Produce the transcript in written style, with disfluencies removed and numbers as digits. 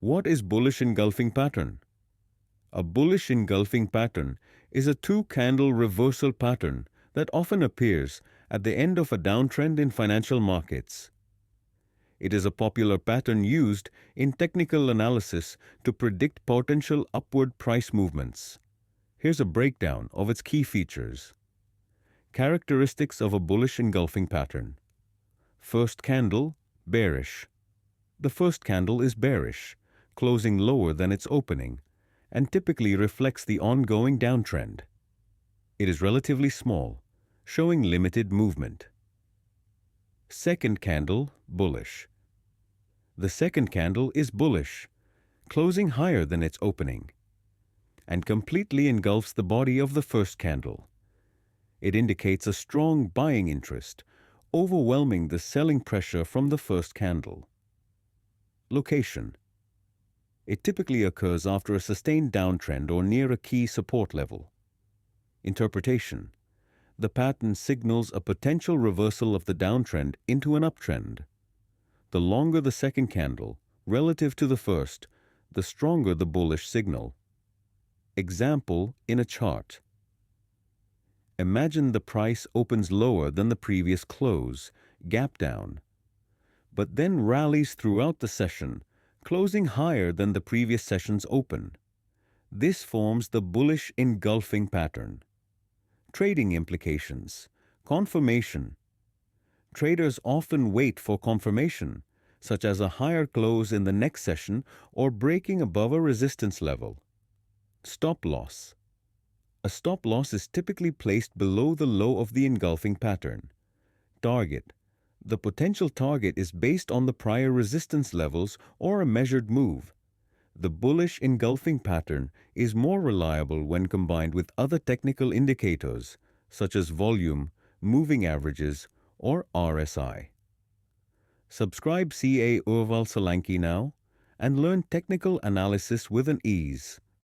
What is bullish engulfing pattern? A bullish engulfing pattern is a two-candle reversal pattern that often appears at the end of a downtrend in financial markets. It is a popular pattern used in technical analysis to predict potential upward price movements. Here's a breakdown of its key features. Characteristics of a bullish engulfing pattern. First candle, bearish. The first candle is bearish, closing lower than its opening, and typically reflects the ongoing downtrend. It is relatively small, showing limited movement. Second candle, bullish. The second candle is bullish, closing higher than its opening, and completely engulfs the body of the first candle. It indicates a strong buying interest, overwhelming the selling pressure from the first candle. Location. It typically occurs after a sustained downtrend or near a key support level. Interpretation. The pattern signals a potential reversal of the downtrend into an uptrend. The longer the second candle, relative to the first, the stronger the bullish signal. Example in a chart. Imagine the price opens lower than the previous close, gap down, but then rallies throughout the session, closing higher than the previous session's open. This forms the bullish engulfing pattern. Trading implications. Confirmation. Traders often wait for confirmation, such as a higher close in the next session or breaking above a resistance level. Stop loss. A stop loss is typically placed below the low of the engulfing pattern. Target. The potential target is based on the prior resistance levels or a measured move. The bullish engulfing pattern is more reliable when combined with other technical indicators, such as volume, moving averages, or RSI. Subscribe CA Urval Solanki now and learn technical analysis with an ease.